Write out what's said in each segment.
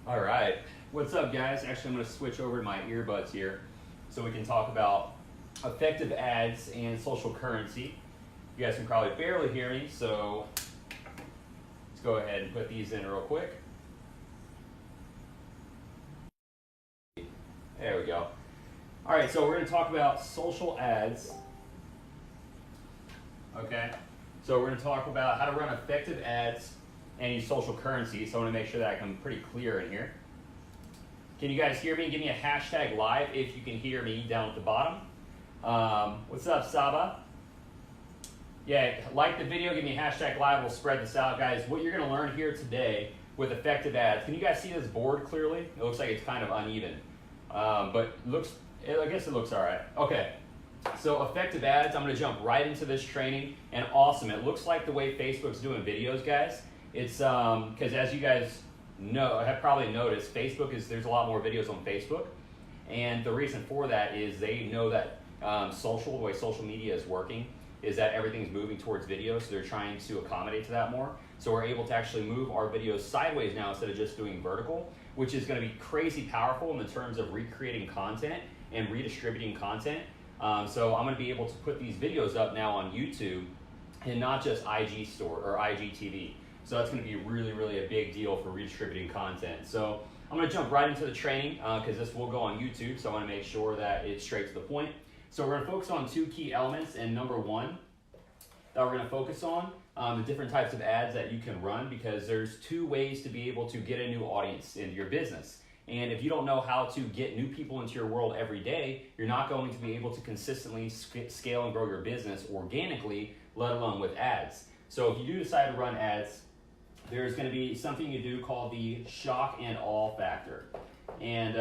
All right, what's up guys? Actually, I'm gonna switch over to my earbuds here so we can talk about effective ads and social currency. You guys can probably barely hear me, so let's go ahead and put these in real quick. There we go. All right, so we're gonna talk about social ads. Okay, so we're gonna talk about how to run effective ads and use social currency. So I wanna make sure that I'm pretty clear in here. Can you guys hear me? Give me a hashtag live if you can hear me down at the bottom. What's up, Saba? Yeah, like the video, give me a hashtag live. We'll spread this out, guys. What you're gonna learn here today with effective ads. Can you guys see this board clearly? It looks like it's kind of uneven, but I guess it looks all right. Okay, so effective ads, I'm gonna jump right into this training, and awesome. It looks like the way Facebook's doing videos, guys. It's because as you guys know, have probably noticed, there's a lot more videos on Facebook, and the reason for that is they know that the way social media is working is that everything's moving towards video, so they're trying to accommodate to that more. So we're able to actually move our videos sideways now instead of just doing vertical, which is going to be crazy powerful in the terms of recreating content and redistributing content. So I'm going to be able to put these videos up now on YouTube and not just IG Store or IGTV. So that's going to be really, really a big deal for redistributing content. So I'm going to jump right into the training because this will go on YouTube. So I want to make sure that it's straight to the point. So we're going to focus on two key elements. And number one that we're going to focus on the different types of ads that you can run, because there's two ways to be able to get a new audience into your business. And if you don't know how to get new people into your world every day, you're not going to be able to consistently scale and grow your business organically, let alone with ads. So if you do decide to run ads, there's going to be something you do called the shock and awe factor. And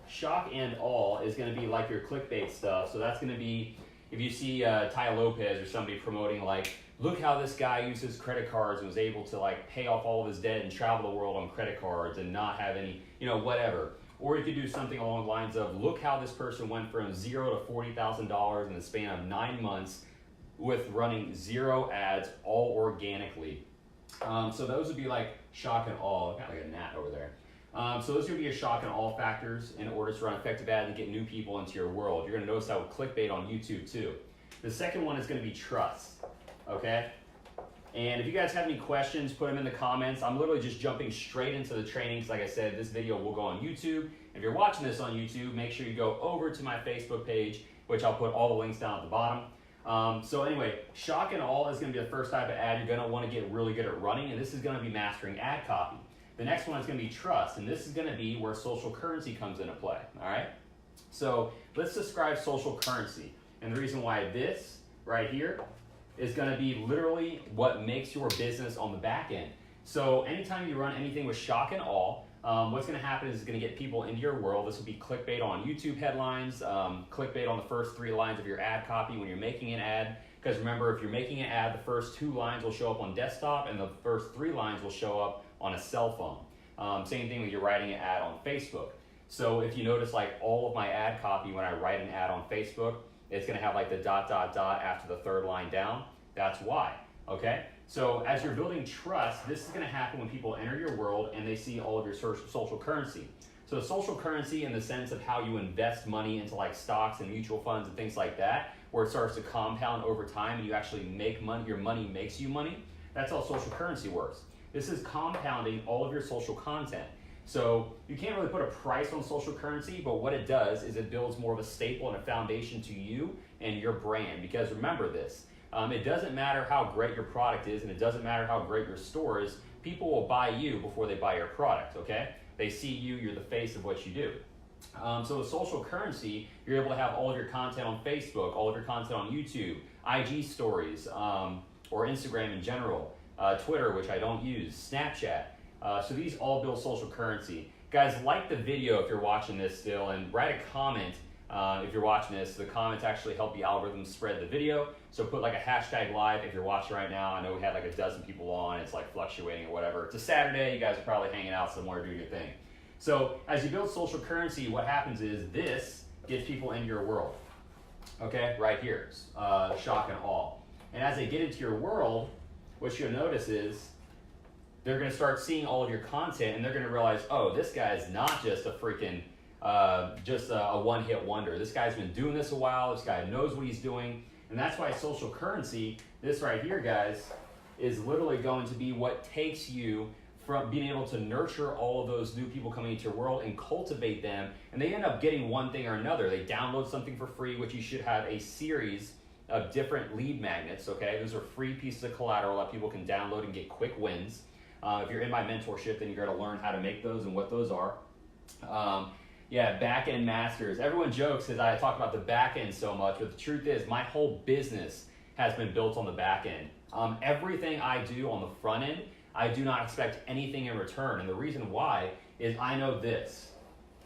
shock and awe is going to be like your clickbait stuff. So that's going to be, if you see Tai Lopez or somebody promoting like, look how this guy uses credit cards and was able to like pay off all of his debt and travel the world on credit cards and not have any, whatever. Or you could do something along the lines of, look how this person went from $0 to $40,000 in the span of 9 months with running 0 ads, all organically. So those would be like shock and awe. Got like a gnat over there. So those are going to be your shock and awe factors in order to run effective ads and get new people into your world. You're going to notice that with clickbait on YouTube too. The second one is going to be trust. Okay? And if you guys have any questions, put them in the comments. I'm literally just jumping straight into the trainings. Like I said, this video will go on YouTube. If you're watching this on YouTube, make sure you go over to my Facebook page, which I'll put all the links down at the bottom. So anyway, shock and awe is going to be the first type of ad you're going to want to get really good at running, and this is going to be mastering ad copy. The next one is going to be trust, and this is going to be where social currency comes into play. All right. So let's describe social currency, and the reason why this right here is going to be literally what makes your business on the back end. So anytime you run anything with shock and awe, what's going to happen is it's going to get people into your world. This will be clickbait on YouTube headlines, clickbait on the first 3 lines of your ad copy when you're making an ad. Because remember, if you're making an ad, the first 2 lines will show up on desktop and the first 3 lines will show up on a cell phone. Same thing when you're writing an ad on Facebook. So if you notice, like all of my ad copy when I write an ad on Facebook, it's going to have like the ... after the 3rd line down. That's why. Okay? So as you're building trust, this is going to happen when people enter your world and they see all of your social currency. So social currency in the sense of how you invest money into like stocks and mutual funds and things like that, where it starts to compound over time and you actually make money, your money makes you money. That's how social currency works. This is compounding all of your social content. So you can't really put a price on social currency, but what it does is it builds more of a staple and a foundation to you and your brand. Because remember this, it doesn't matter how great your product is, and it doesn't matter how great your store is, people will buy you before they buy your product, okay? They see you, you're the face of what you do. So with social currency, you're able to have all of your content on Facebook, all of your content on YouTube, IG stories, or Instagram in general, Twitter, which I don't use, Snapchat. So these all build social currency. Guys, like the video if you're watching this still, and write a comment if you're watching this. The comments actually help the algorithm spread the video. So put like a hashtag live if you're watching right now. I know we had like a dozen people on. It's like fluctuating or whatever. It's a Saturday. You guys are probably hanging out somewhere doing your thing. So as you build social currency, what happens is this gets people into your world. Okay, right here, shock and awe. And as they get into your world, what you'll notice is they're going to start seeing all of your content and they're going to realize, oh, this guy is not just a freaking, just a one-hit wonder. This guy's been doing this a while. This guy knows what he's doing. And that's why social currency, this right here, guys, is literally going to be what takes you from being able to nurture all of those new people coming into your world and cultivate them. And they end up getting one thing or another. They download something for free, which you should have a series of different lead magnets, okay? Those are free pieces of collateral that people can download and get quick wins. If you're in my mentorship, then you're going to learn how to make those and what those are. Yeah, back-end masters. Everyone jokes because I talk about the back-end so much, but the truth is my whole business has been built on the back-end. Everything I do on the front end, I do not expect anything in return. And the reason why is I know this,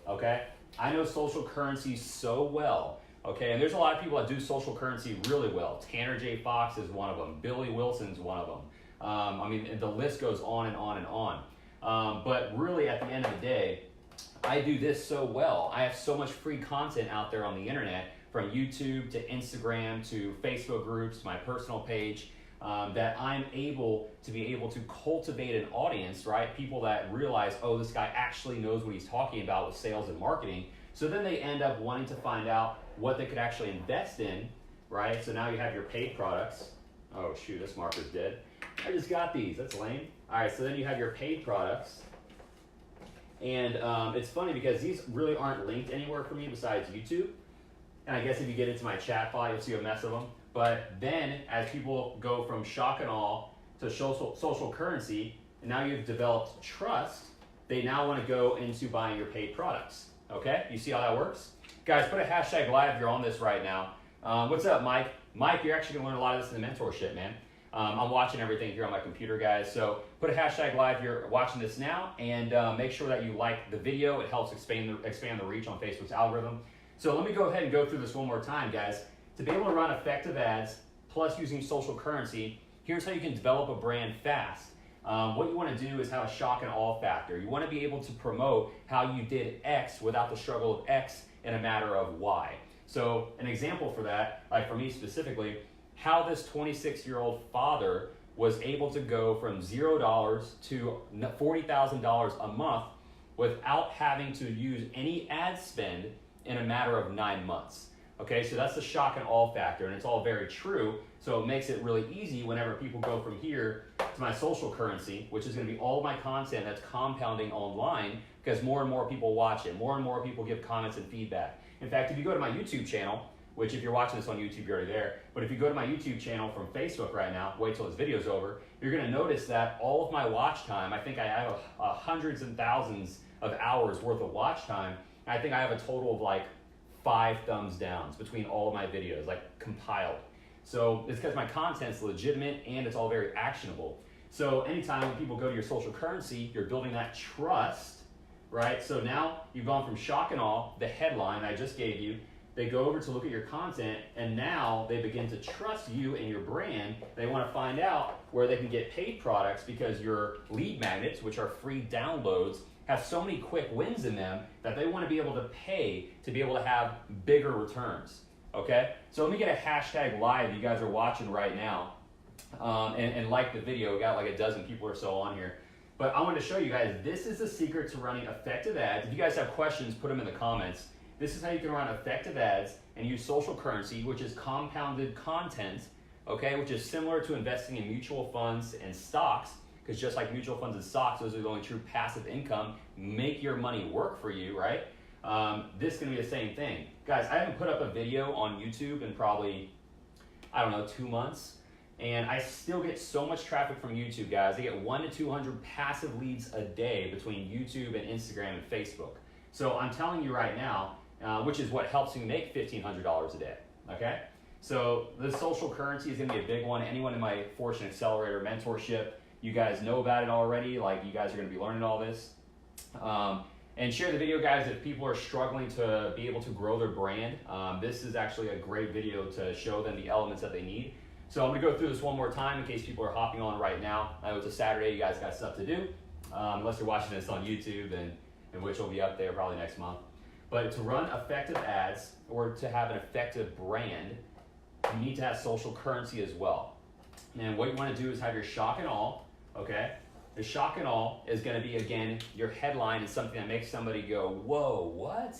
okay? I know social currency so well, okay? And there's a lot of people that do social currency really well. Tanner J. Fox is one of them. Billy Wilson's one of them. I mean, the list goes on and on and on. But really, at the end of the day, I do this so well. I have so much free content out there on the internet, from YouTube to Instagram to Facebook groups, my personal page, that I'm able to cultivate an audience, right? People that realize, oh, this guy actually knows what he's talking about with sales and marketing. So then they end up wanting to find out what they could actually invest in, right? So now you have your paid products. Oh shoot, this marker's dead. I just got these, that's lame. All right, so then you have your paid products. And it's funny because these really aren't linked anywhere for me besides YouTube. And I guess if you get into my chat file, you'll see a mess of them. But then as people go from shock and awe to social currency, and now you've developed trust, they now want to go into buying your paid products. Okay, you see how that works? Guys, put a hashtag live if you're on this right now. What's up, Mike? Mike, you're actually gonna learn a lot of this in the mentorship, man. I'm watching everything here on my computer, guys. So put a hashtag live if you're watching this now, and make sure that you like the video. It helps expand the reach on Facebook's algorithm. So let me go ahead and go through this one more time, guys. To be able to run effective ads, plus using social currency, here's how you can develop a brand fast. What you want to do is have a shock and awe factor. You want to be able to promote how you did X without the struggle of X in a matter of Y. So an example for that, like for me specifically, how this 26-year-old father was able to go from $0 to $40,000 a month without having to use any ad spend in a matter of 9 months. Okay, so that's the shock and awe factor, and it's all very true. So it makes it really easy whenever people go from here to my social currency, which is going to be all of my content that's compounding online, because more and more people watch it, more and more people give comments and feedback. In fact, if you go to my YouTube channel, which if you're watching this on YouTube, you're already there, but if you go to my YouTube channel from Facebook right now, wait till this video's over, you're going to notice that all of my watch time, I think I have hundreds and thousands of hours worth of watch time. I think I have a total of like 5 thumbs downs between all of my videos, like compiled. So it's because my content's legitimate and it's all very actionable. So anytime when people go to your social currency, you're building that trust, right? So now you've gone from shock and awe, the headline I just gave you, they go over to look at your content, and now they begin to trust you and your brand. They want to find out where they can get paid products, because your lead magnets, which are free downloads, have so many quick wins in them that they want to be able to pay to be able to have bigger returns. Okay, so let me get a hashtag live. You guys are watching right now, and like the video. We got like a dozen people or so on here. But I want to show you guys, this is the secret to running effective ads. If you guys have questions, put them in the comments. This is how you can run effective ads and use social currency, which is compounded content, okay, which is similar to investing in mutual funds and stocks, because just like mutual funds and stocks, those are the only true passive income, make your money work for you, right? This is going to be the same thing. Guys, I haven't put up a video on YouTube in probably, I don't know, 2 months. And I still get so much traffic from YouTube, guys. I get 100 to 200 passive leads a day between YouTube and Instagram and Facebook. So I'm telling you right now, which is what helps me make $1,500 a day, okay? So the social currency is gonna be a big one. Anyone in my Fortune Accelerator mentorship, you guys know about it already. Like, you guys are gonna be learning all this. And share the video, guys, if people are struggling to be able to grow their brand. This is actually a great video to show them the elements that they need. So I'm gonna go through this one more time in case people are hopping on right now. I know it's a Saturday, you guys got stuff to do. Unless you're watching this on YouTube, and which will be up there probably next month. But to run effective ads, or to have an effective brand, you need to have social currency as well. And what you wanna do is have your shock and awe, okay? the shock and awe is going to be, again, your headline is something that makes somebody go, whoa, what?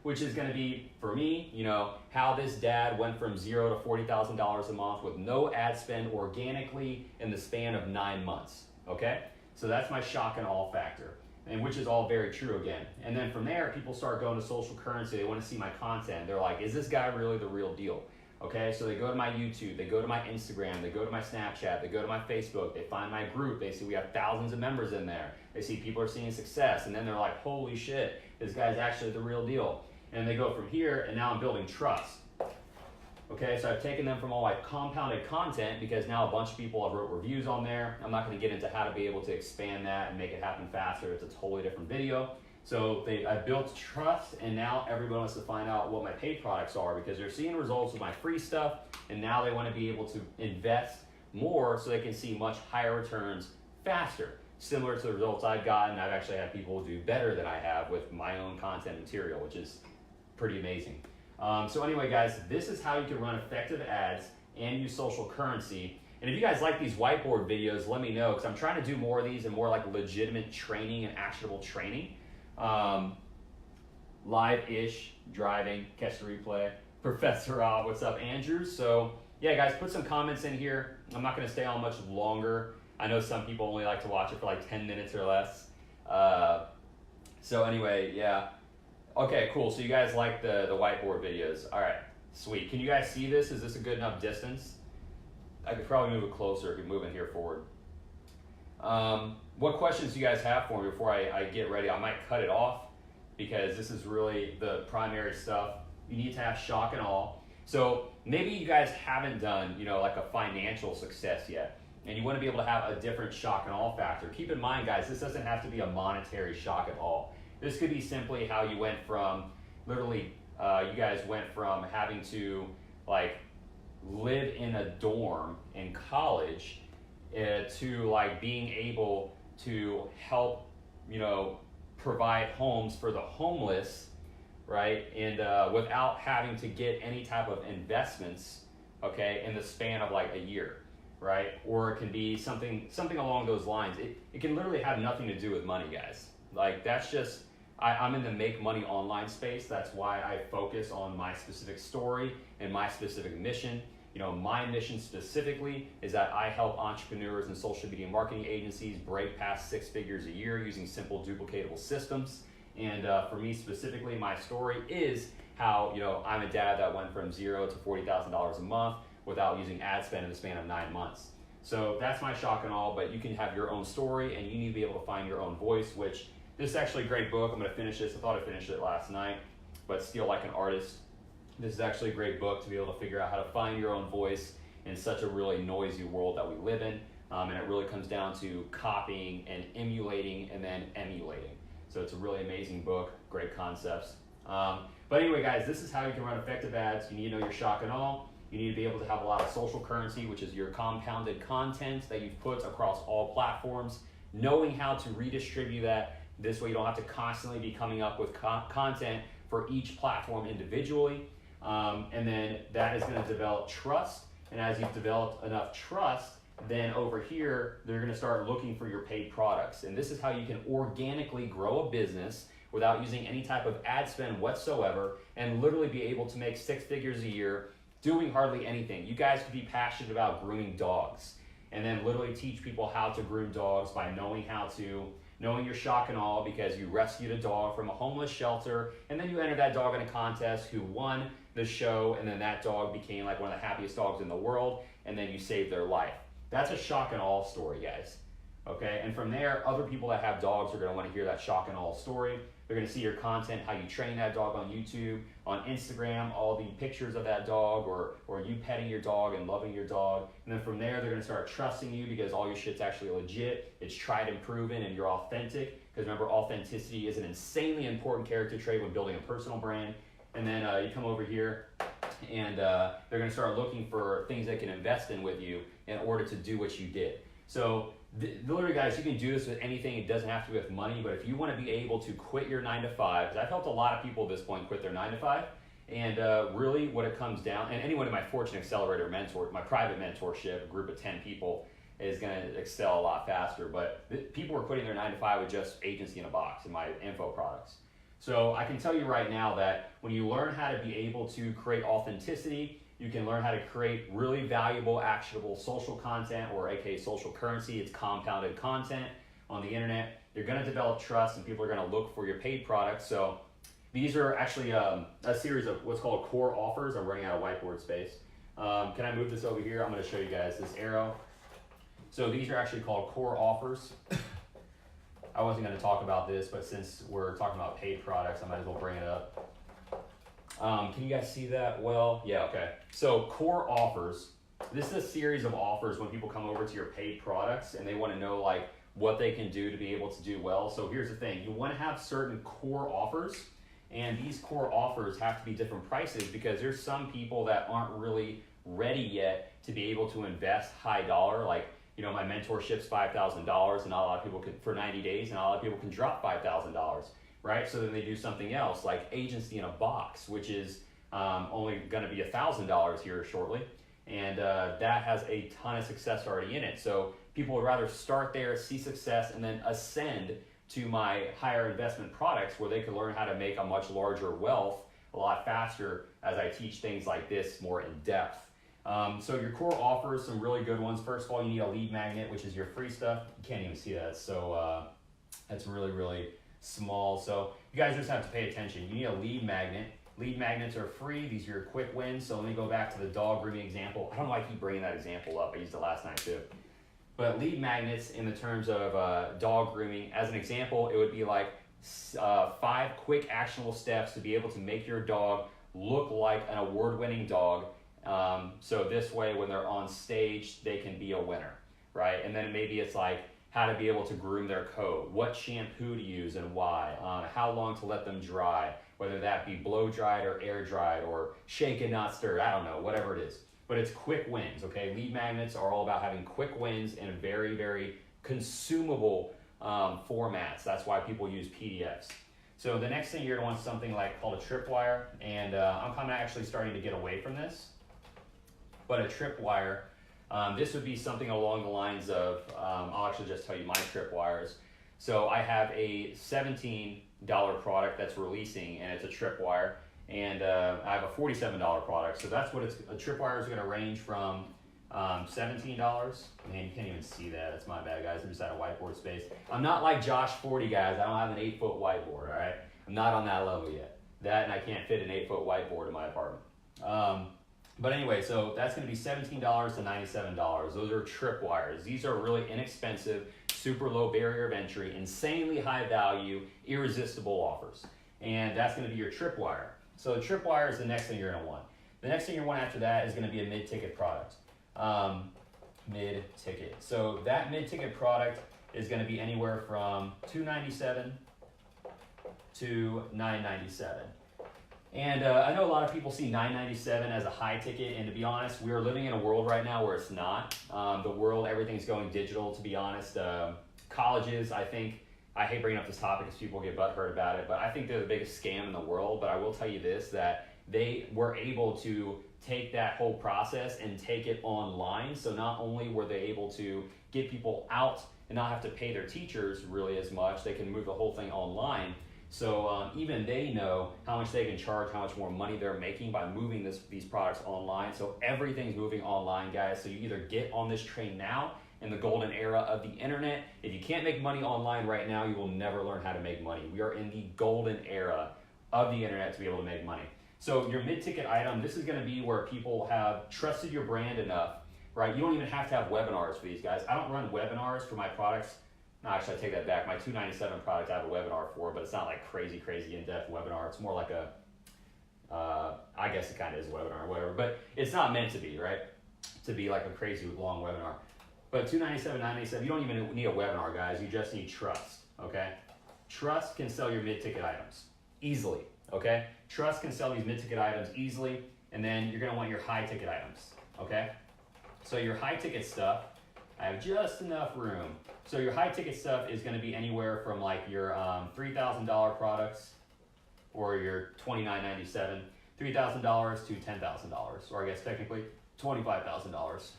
Which is going to be, for me, you know, how this dad went from $0 to $40,000 a month with no ad spend organically in the span of 9 months, okay? So that's my shock and awe factor, and which is all very true again. And then from there, people start going to social currency. They want to see my content. They're like, is this guy really the real deal? Okay, so they go to my YouTube, they go to my Instagram, they go to my Snapchat, they go to my Facebook, they find my group, they see we have thousands of members in there. They see people are seeing success, and then they're like, holy shit, this guy's actually the real deal. And they go from here, and now I'm building trust. Okay, so I've taken them from all my compounded content because now a bunch of people have wrote reviews on there. I'm not going to get into how to be able to expand that and make it happen faster. It's a totally different video. So I built trust, and now everyone wants to find out what my paid products are because they're seeing results with my free stuff, and now they want to be able to invest more so they can see much higher returns faster. Similar to the results I've gotten, I've actually had people do better than I have with my own content material, which is pretty amazing. So anyway, guys, this is how you can run effective ads and use social currency. And if you guys like these whiteboard videos, let me know, because I'm trying to do more of these and more like legitimate training and actionable training. Live-ish, driving, catch the replay. Professor Rob, what's up, Andrew? So yeah, guys, put some comments in here. I'm not going to stay on much longer. I know some people only like to watch it for like 10 minutes or less. So anyway, yeah. Okay, cool. So you guys like the whiteboard videos. All right, sweet. Can you guys see this? Is this a good enough distance? I could probably move it closer if you move in here forward. What questions do you guys have for me before I get ready? I might cut it off because this is really the primary stuff. You need to have shock and awe. So maybe you guys haven't done, you know, like a financial success yet, and you want to be able to have a different shock and awe factor. Keep in mind, guys, this doesn't have to be a monetary shock and awe. This could be simply how you went from, literally, you guys went from having to like live in a dorm in college to like being able to help, you know, provide homes for the homeless, right? And without having to get any type of investments, okay, in the span of like a year, right? Or it can be something along those lines. It can literally have nothing to do with money, guys. Like that's just, I'm in the make money online space. That's why I focus on my specific story and my specific mission. You know, my mission specifically is that I help entrepreneurs and social media marketing agencies break past 6 figures a year using simple duplicatable systems. And for me specifically, my story is how, you know, I'm a dad that went from $0 to $40,000 a month without using ad spend in the span of 9 months. So that's my shock and awe, but you can have your own story and you need to be able to find your own voice, which this is actually a great book. I'm going to finish this. I thought I finished it last night, but Steal Like an Artist. This is actually a great book to be able to figure out how to find your own voice in such a really noisy world that we live in. And it really comes down to copying and emulating and then emulating. So it's a really amazing book, great concepts. But anyway, guys, this is how you can run effective ads. You need to know your shock and awe. You need to be able to have a lot of social currency, which is your compounded content that you've put across all platforms. Knowing how to redistribute that. This way you don't have to constantly be coming up with content for each platform individually. And then that is going to develop trust. And as you've developed enough trust, then over here, they're going to start looking for your paid products. And this is how you can organically grow a business without using any type of ad spend whatsoever and literally be able to make 6 figures a year doing hardly anything. You guys could be passionate about grooming dogs and then literally teach people how to groom dogs by knowing your shock and awe because you rescued a dog from a homeless shelter and then you entered that dog in a contest who won the show and then that dog became like one of the happiest dogs in the world and then you saved their life. That's a shock and awe story, guys. Okay, and from there, other people that have dogs are going to want to hear that shock and awe story. They're going to see your content, how you train that dog on YouTube, on Instagram, all the pictures of that dog, or you petting your dog and loving your dog. And then from there, they're going to start trusting you because all your shit's actually legit. It's tried and proven, and you're authentic. Because remember, authenticity is an insanely important character trait when building a personal brand. And then you come over here, and they're going to start looking for things they can invest in with you in order to do what you did. So literally, guys, you can do this with anything. It doesn't have to be with money, but if you want to be able to quit your 9 to 5, because I've helped a lot of people at this point quit their 9 to 5, and really what it comes down, and anyone in my Fortune Accelerator mentor, my private mentorship, a group of 10 people, is going to excel a lot faster. But people are quitting their 9 to 5 with just agency in a box in my info products. So I can tell you right now that when you learn how to be able to create authenticity, you can learn how to create really valuable, actionable social content, or aka social currency. It's compounded content on the internet. You're going to develop trust, and people are going to look for your paid products. So these are actually a series of what's called core offers. I'm running out of whiteboard space. Can I move this over here? I'm going to show you guys this arrow. So these are actually called core offers. I wasn't going to talk about this, but since we're talking about paid products, I might as well bring it up. Can you guys see that well? Yeah, okay. So core offers, this is a series of offers when people come over to your paid products and they want to know like what they can do to be able to do well. So here's the thing, you want to have certain core offers, and these core offers have to be different prices because there's some people that aren't really ready yet to be able to invest high dollar. Like, you know, my mentorship's $5,000 and not a lot of people can, for 90 days, and not a lot of people can drop $5,000, right? So then they do something else like agency in a box, which is only gonna be $1,000 here shortly. And that has a ton of success already in it. So people would rather start there, see success, and then ascend to my higher investment products where they can learn how to make a much larger wealth a lot faster as I teach things like this more in depth. So your core offers, some really good ones. First of all, you need a lead magnet, which is your free stuff. You can't even see that, so that's really, really small. So you guys just have to pay attention. You need a lead magnet. Lead magnets are free. These are your quick wins. So let me go back to the dog grooming example. I don't know why I keep bringing that example up. I used it last night too. But lead magnets in the terms of dog grooming, as an example, it would be like 5 quick actionable steps to be able to make your dog look like an award-winning dog. So this way, when they're on stage, they can be a winner, right? And then maybe it's like how to be able to groom their coat, what shampoo to use and why, how long to let them dry, whether that be blow dried or air dried or shaken not stirred, I don't know, whatever it is. But it's quick wins, okay? Lead magnets are all about having quick wins in very, very consumable formats. That's why people use PDFs. So the next thing you're gonna want something like called a tripwire, and I'm kind of actually starting to get away from this. But a tripwire, this would be something along the lines of, I'll actually just tell you my tripwires. So I have a $17 product that's releasing, and it's a tripwire, and I have a $47 product. So that's what it's, a tripwire is gonna range from $17. Man, you can't even see that, that's my bad, guys. I'm just out of whiteboard space. I'm not like Josh 40, guys. I don't have an 8-foot whiteboard, all right? I'm not on that level yet. That, and I can't fit an 8-foot whiteboard in my apartment. But anyway, so that's going to be $17 to $97. Those are tripwires. These are really inexpensive, super low barrier of entry, insanely high value, irresistible offers. And that's going to be your tripwire. So the tripwire is the next thing you're going to want. The next thing you want after that is going to be a mid-ticket product. Mid-ticket. So that mid-ticket product is going to be anywhere from $297 to $997. And I know a lot of people see $997 as a high ticket, and to be honest, we are living in a world right now where it's not. The world, everything's going digital, to be honest. Colleges, I hate bringing up this topic because people get butthurt about it, but I think they're the biggest scam in the world. But I will tell you this, that they were able to take that whole process and take it online. So not only were they able to get people out and not have to pay their teachers really as much, they can move the whole thing online. So even they know how much they can charge, how much more money they're making by moving these products online. So everything's moving online, guys. So you either get on this train now in the golden era of the internet. If you can't make money online right now, you will never learn how to make money. We are in the golden era of the internet to be able to make money. So your mid-ticket item, this is going to be where people have trusted your brand enough, right? You don't even have to have webinars for these guys. I don't run webinars for my products. No, actually, I take that back. My $297 product I have a webinar for, but it's not like crazy in-depth webinar. It's more like a, I guess it kind of is a webinar or whatever, but it's not meant to be, right? To be like a crazy long webinar. But $297, $997, you don't even need a webinar, guys. You just need trust, okay? Trust can sell your mid-ticket items easily, okay? Trust can sell these mid-ticket items easily, and then you're gonna want your high-ticket items, okay? So your high-ticket stuff, I have just enough room. So your high ticket stuff is going to be anywhere from like your $3,000 products or your $29.97, $3,000 to $10,000, or I guess technically $25,000.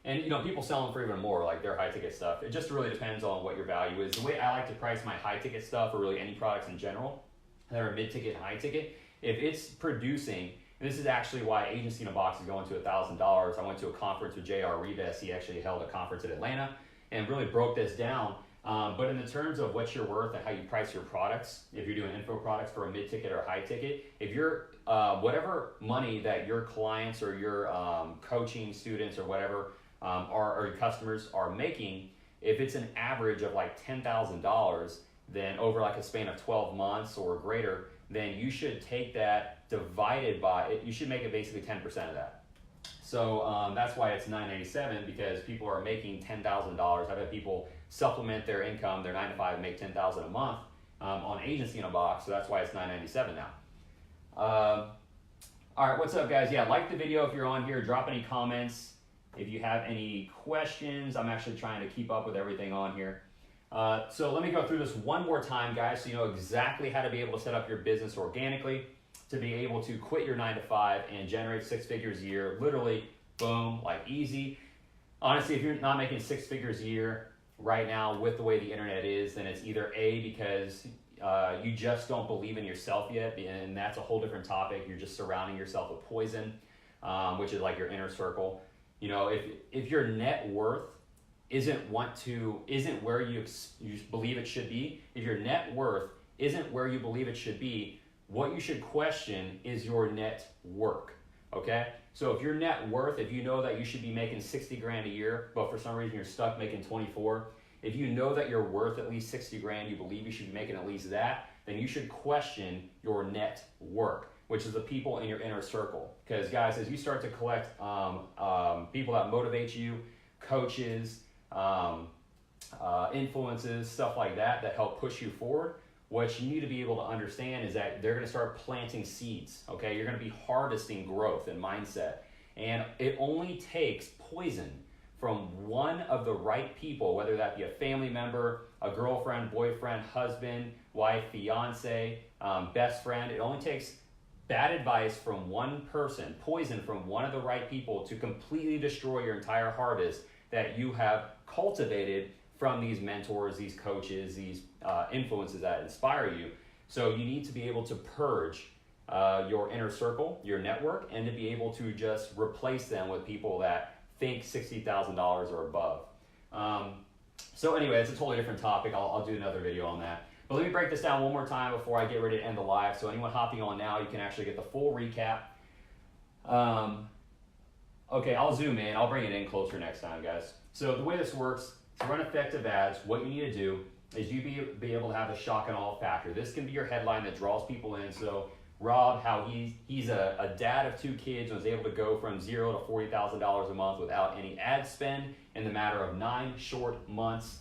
And people sell them for even more, like their high ticket stuff. It just really depends on what your value is. The way I like to price my high ticket stuff, or really any products in general that are mid ticket and high ticket, if it's producing, and this is actually why Agency in a Box is going to $1,000. I went to a conference with J.R. Rivas. He actually held a conference in Atlanta and really broke this down. But in the terms of what you're worth and how you price your products, if you're doing info products for a mid ticket or high ticket, if you're whatever money that your clients or your coaching students or whatever or your customers are making, if it's an average of like $10,000, then over like a span of 12 months or greater, then you should take that divided by it. You should make it basically 10% of that. So that's why it's $997, because people are making $10,000. I've had people supplement their income, their 9 to 5, and make $10,000 a month on Agency in a Box. So that's why it's $997 now. All right, what's up, guys? Yeah, like the video if you're on here. Drop any comments if you have any questions. I'm actually trying to keep up with everything on here. So let me go through this one more time, guys, so you know exactly how to be able to set up your business organically, to be able to quit your 9 to 5 and generate 6 figures a year. Literally, boom, like easy. Honestly, if you're not making 6 figures a year right now with the way the internet is, then it's either A, because you just don't believe in yourself yet, and that's a whole different topic. You're just surrounding yourself with poison, which is like your inner circle. You know, if your net worth isn't where you believe it should be, if your net worth isn't where you believe it should be, what you should question is your net work, okay? So if your net worth, if you know that you should be making 60 grand a year, but for some reason you're stuck making 24, if you know that you're worth at least 60 grand, you believe you should be making at least that, then you should question your net work, which is the people in your inner circle. Because guys, as you start to collect people that motivate you, coaches, influences, stuff like that help push you forward, what you need to be able to understand is that they're going to start planting seeds, okay? You're going to be harvesting growth and mindset. And it only takes poison from one of the right people, whether that be a family member, a girlfriend, boyfriend, husband, wife, fiance, best friend. It only takes bad advice from one person, poison from one of the right people, to completely destroy your entire harvest that you have cultivated from these mentors, these coaches, these influences that inspire you. So you need to be able to purge your inner circle, your network, and to be able to just replace them with people that think $60,000 or above. So anyway, it's a totally different topic. I'll do another video on that. But let me break this down one more time before I get ready to end the live. So anyone hopping on now, you can actually get the full recap. Okay, I'll zoom in. I'll bring it in closer next time, guys. So the way this works, to run effective ads, what you need to do is you be able to have a shock and awe factor. This can be your headline that draws people in. So Rob, how he's a dad of 2 kids and was able to go from $0 to $40,000 a month without any ad spend in the matter of 9 short months.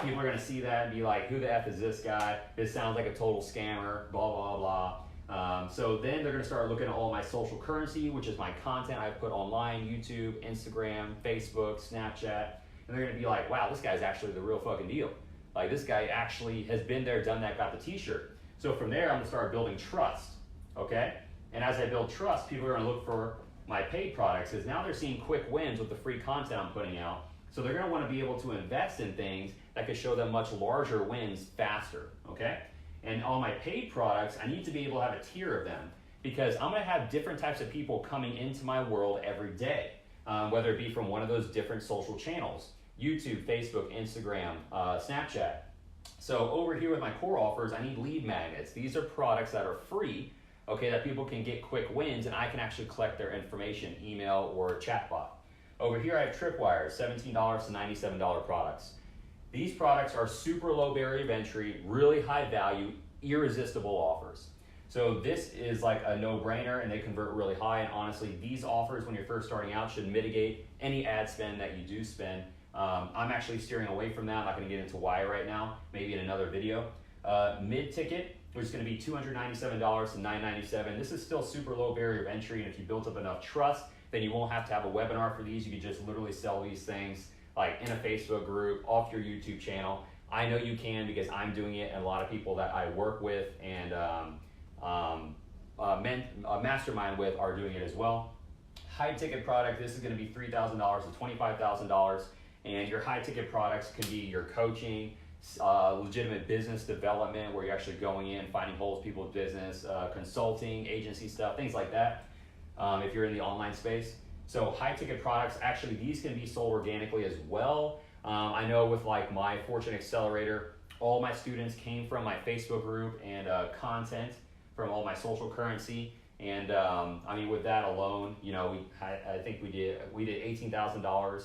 People are going to see that and be like, who the F is this guy? This sounds like a total scammer, blah, blah, blah. So then they're going to start looking at all my social currency, which is my content I put online, YouTube, Instagram, Facebook, Snapchat. And they're going to be like, wow, this guy's actually the real fucking deal. Like, this guy actually has been there, done that, got the t-shirt. So from there, I'm going to start building trust, okay? And as I build trust, people are going to look for my paid products, because now they're seeing quick wins with the free content I'm putting out. So they're going to want to be able to invest in things that could show them much larger wins faster, okay? And on my paid products, I need to be able to have a tier of them, because I'm going to have different types of people coming into my world every day, whether it be from one of those different social channels, YouTube, Facebook, Instagram, Snapchat. So over here with my core offers, I need lead magnets. These are products that are free, okay, that people can get quick wins, and I can actually collect their information, email or chatbot. Over here, I have Tripwire, $17 to $97 products. These products are super low barrier of entry, really high value, irresistible offers. So this is like a no-brainer, and they convert really high. And honestly, these offers when you're first starting out should mitigate any ad spend that you do spend. I'm actually steering away from that. I'm not going to get into why right now, maybe in another video. Mid-ticket, which is going to be $297 to $997. This is still super low barrier of entry, and if you built up enough trust, then you won't have to have a webinar for these. You can just literally sell these things like in a Facebook group, off your YouTube channel. I know you can, because I'm doing it, and a lot of people that I work with and mastermind with are doing it as well. high ticket product, this is going to be $3,000 to $25,000. And your high ticket products can be your coaching, legitimate business development, where you're actually going in, finding holes, people's business, consulting, agency stuff, things like that, if you're in the online space. So high ticket products, actually these can be sold organically as well. I know with like my Fortune Accelerator, all my students came from my Facebook group and content from all my social currency. And I mean, with that alone, you know, I think we did $18,000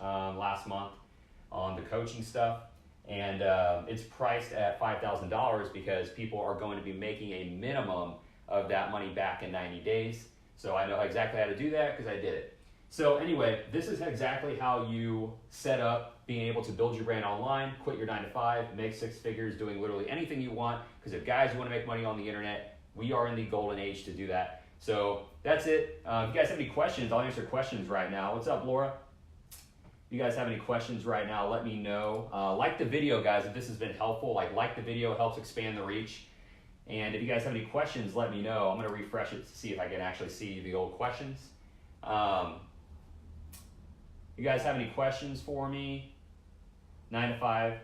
last month on the coaching stuff. And it's priced at $5,000 because people are going to be making a minimum of that money back in 90 days. So I know exactly how to do that because I did it. So anyway, this is exactly how you set up being able to build your brand online, quit your 9 to 5, make 6 figures doing literally anything you want. Because if guys, you want to make money on the internet, we are in the golden age to do that. So that's it. If you guys have any questions, I'll answer questions right now. What's up, Laura? If you guys have any questions right now, let me know. Like the video, guys, if this has been helpful. Like the video, helps expand the reach. And if you guys have any questions, let me know. I'm going to refresh it to see if I can actually see the old questions. You guys have any questions for me? 9 to 5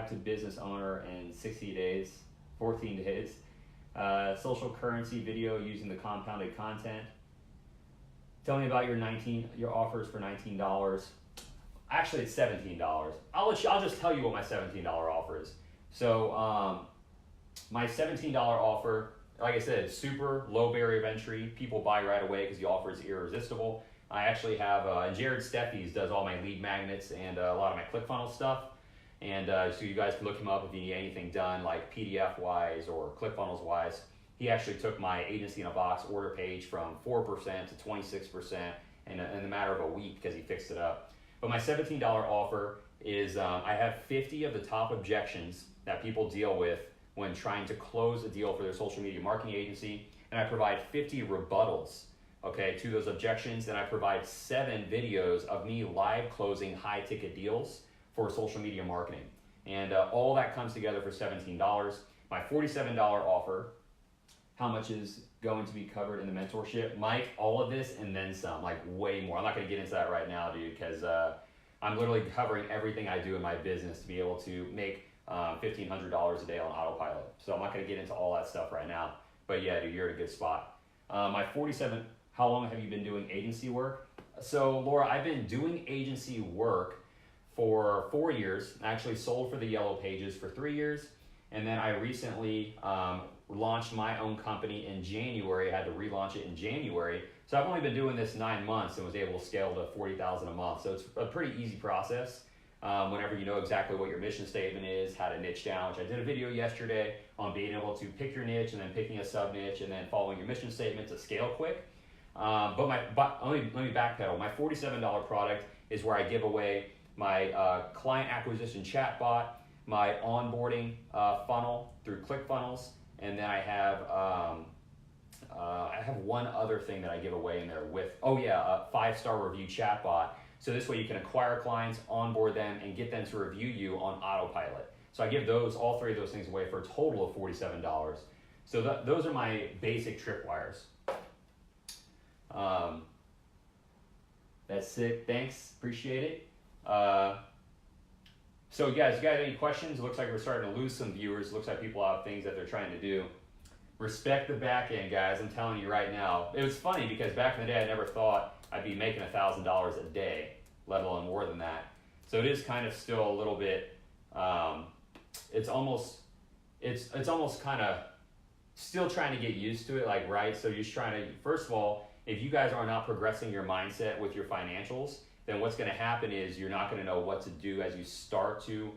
to business owner in 60 days, 14 days. Social currency video using the compounded content. Tell me about your offers for $19. Actually, it's $17. I'll just tell you what my $17 offer is. So my $17 offer, like I said, super low barrier of entry. People buy right away because the offer is irresistible. I actually have Jared Steffies does all my lead magnets and a lot of my ClickFunnels stuff. And so you guys can look him up if you need anything done, like PDF wise or ClickFunnels wise. He actually took my agency in a box order page from 4% to 26% in the matter of a week because he fixed it up. But my $17 offer is I have 50 of the top objections that people deal with when trying to close a deal for their social media marketing agency, and I provide 50 rebuttals, okay, to those objections, and I provide 7 videos of me live closing high ticket deals for social media marketing. And all that comes together for $17. My $47 offer, how much is going to be covered in the mentorship? Mike, all of this and then some, like way more. I'm not gonna get into that right now, dude, because I'm literally covering everything I do in my business to be able to make $1,500 a day on autopilot. So I'm not gonna get into all that stuff right now. But yeah, dude, you're in a good spot. My 47, how long have you been doing agency work? So Laura, I've been doing agency work for 4 years. I actually sold for the Yellow Pages for 3 years. And then I recently launched my own company in January. I had to relaunch it in January. So I've only been doing this 9 months and was able to scale to $40,000 a month. So it's a pretty easy process. Whenever you know exactly what your mission statement is, how to niche down, which I did a video yesterday on being able to pick your niche and then picking a sub niche and then following your mission statement to scale quick. But let me backpedal. My $47 product is where I give away my client acquisition chatbot, my onboarding funnel through ClickFunnels, and then I have one other thing that I give away in there with, a 5-star review chatbot. So this way you can acquire clients, onboard them, and get them to review you on autopilot. So I give all 3 of those things away for a total of $47. So those are my basic tripwires. That's it. Thanks. Appreciate it. So guys, you guys have any questions? It looks like we're starting to lose some viewers. It looks like people have things that they're trying to do. Respect the back end, guys. I'm telling you right now. It was funny because back in the day, I never thought I'd be making $1,000 a day, let alone more than that. So it is kind of still a little bit, it's almost kind of still trying to get used to it, like, right? So you're just trying to, first of all, if you guys are not progressing your mindset with your financials, then what's going to happen is you're not going to know what to do as you start to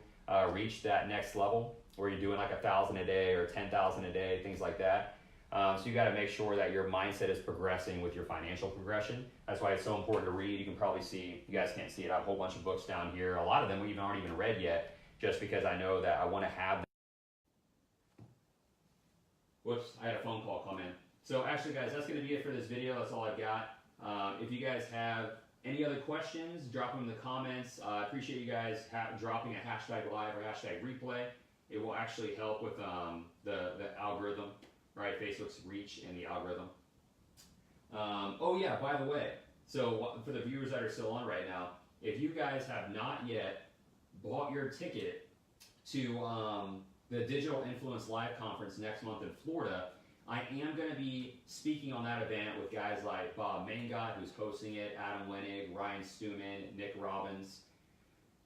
reach that next level where you're doing like 1,000 a day or 10,000 a day, things like that. So you got to make sure that your mindset is progressing with your financial progression. That's why it's so important to read. You can probably see, you guys can't see it, I have a whole bunch of books down here. A lot of them we aren't even read yet, just because I know that I want to have them. Whoops, I had a phone call come in. So actually guys, that's going to be it for this video. That's all I've got. If you guys have any other questions, drop them in the comments. I appreciate you guys dropping a hashtag live or hashtag replay. It will actually help with the algorithm, right? Facebook's reach and the algorithm. Oh yeah, by the way, so for the viewers that are still on right now, if you guys have not yet bought your ticket to the Digital Influence Live Conference next month in Florida, I am going to be speaking on that event with guys like Bob Mangot, who's hosting it, Adam Wenig, Ryan Stewman, Nick Robbins,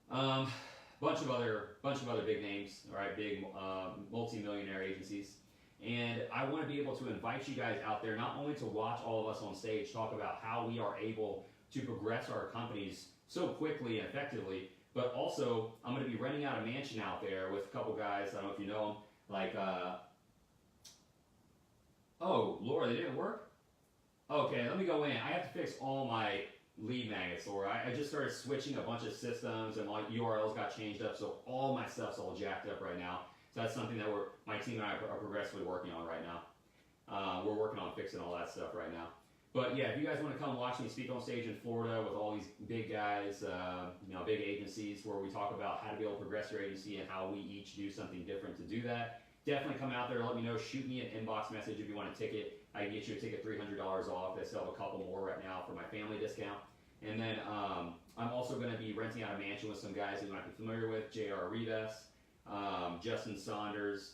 bunch of other big names, all right, big multi-millionaire agencies. And I want to be able to invite you guys out there not only to watch all of us on stage talk about how we are able to progress our companies so quickly and effectively, but also I'm going to be renting out a mansion out there with a couple guys, I don't know if you know them, like, oh, Laura, they didn't work? Okay, let me go in. I have to fix all my lead magnets, Laura. I just started switching a bunch of systems and my URLs got changed up, so all my stuff's all jacked up right now. So that's something that my team and I are progressively working on right now. We're working on fixing all that stuff right now. But yeah, if you guys want to come watch me speak on stage in Florida with all these big guys, big agencies where we talk about how to be able to progress your agency and how we each do something different to do that, definitely come out there. Let me know. Shoot me an inbox message if you want a ticket. I can get you a ticket $300 off. I still have a couple more right now for my family discount. And then I'm also going to be renting out a mansion with some guys that you might be familiar with, J.R. Rivas, Justin Saunders,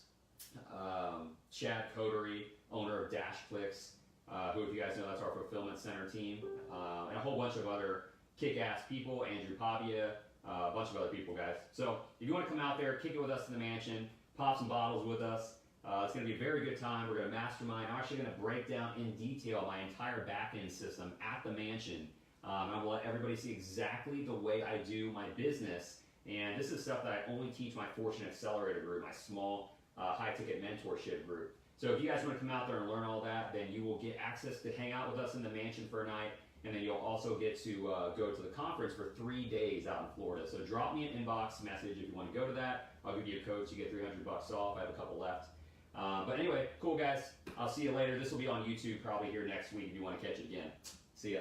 Chad Coterie, owner of DashClicks, who, if you guys know, that's our fulfillment center team, and a whole bunch of other kick-ass people, Andrew Pavia, a bunch of other people, guys. So if you want to come out there, kick it with us in the mansion, pop some bottles with us. It's going to be a very good time. We're going to mastermind. I'm actually going to break down in detail my entire back-end system at the mansion. I'm going to let everybody see exactly the way I do my business. And this is stuff that I only teach my Fortune Accelerator group, my small high-ticket mentorship group. So if you guys want to come out there and learn all that, then you will get access to hang out with us in the mansion for a night. And then you'll also get to go to the conference for 3 days out in Florida. So drop me an inbox message if you want to go to that. I'll give you a code so you get $300 off. I have a couple left. But anyway, cool guys. I'll see you later. This will be on YouTube probably here next week if you want to catch it again. See ya.